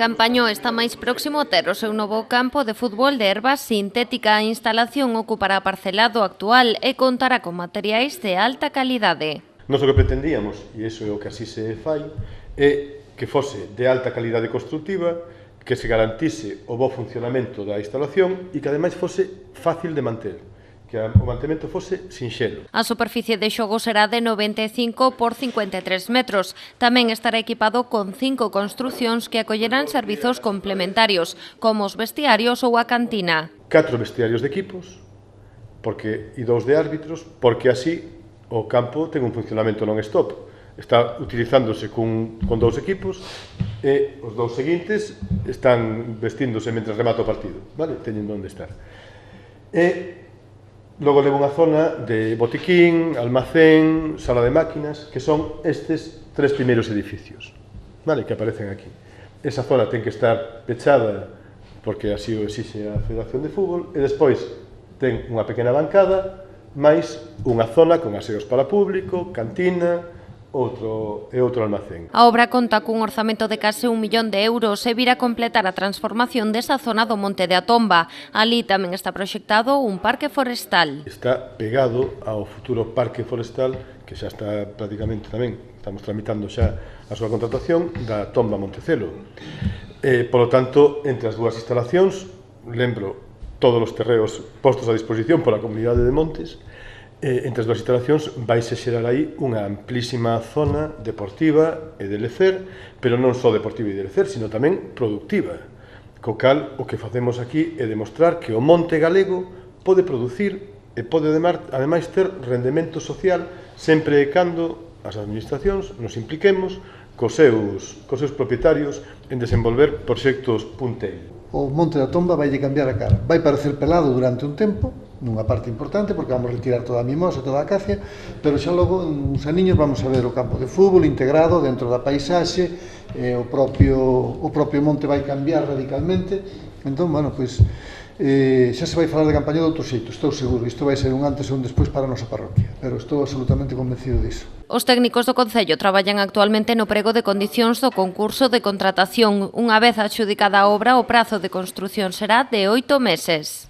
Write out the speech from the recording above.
Campañó está máis próximo a ter o seu novo campo de fútbol de herba sintética. A instalación ocupará parcelado actual e contará con materiais de alta calidade. Nós o que pretendíamos, e iso é o que así se fai, é que fose de alta calidade constructiva, que se garantise o bo funcionamento da instalación e que ademais fose fácil de manter, que o mantemento fose sinxelo. A superficie de xogo será de 95 por 53 metros. Tamén estará equipado con 5 construcións que acollerán servizos complementarios, como os vestiarios ou a cantina. 4 vestiarios de equipos e 2 de árbitros, porque así o campo ten un funcionamento non-stop. Está utilizándose con 2 equipos e os 2 seguintes están vestíndose mentre remata o partido, vale? Teñen onde estar. Logo leva unha zona de botiquín, almacén, sala de máquinas, que son estes 3 primeiros edificios, vale, que aparecen aquí. Esa zona ten que estar pechada porque así o exixe a Federación de Fútbol e despois ten unha pequena bancada máis unha zona con aseos para público, cantina, outro almacén. A obra conta cun orzamento de case 1 millón de euros e virá completar a transformación desa zona do Monte de Atomba. Alí tamén está proxectado un parque forestal. Está pegado ao futuro parque forestal, que xa está prácticamente tamén, estamos tramitando xa a súa contratación, da Tomba Montecelo. Por lo tanto, entre as dúas instalacións, lembro todos os terreos postos a disposición pola Comunidade de Montes, entre as dúas instalacións vaise xerar aí unha amplísima zona deportiva e de lecer, pero non só deportiva e de lecer, sino tamén productiva. Co cal, o que facemos aquí é demostrar que o monte galego pode producir e pode ademais ter rendemento social sempre e cando as administracións nos impliquemos cos seus propietarios en desenvolver proxectos punteiros. O Monte da Tomba vai cambiar a cara. Vai parecer pelado durante un tempo, nunha parte importante, porque vamos retirar toda a mimosa, toda a acacia, pero xa logo, uns aniños, vamos a ver o campo de fútbol integrado dentro da paisaxe, o propio monte vai cambiar radicalmente. Entón, bueno, pois, xa se vai falar de Campañó de outro xeito, estou seguro. Isto vai ser un antes e un despois para a nosa parroquia, pero estou absolutamente convencido diso. Os técnicos do Concello traballan actualmente no prego de condicións do concurso de contratación. Unha vez adxudicada a obra, o prazo de construción será de 8 meses.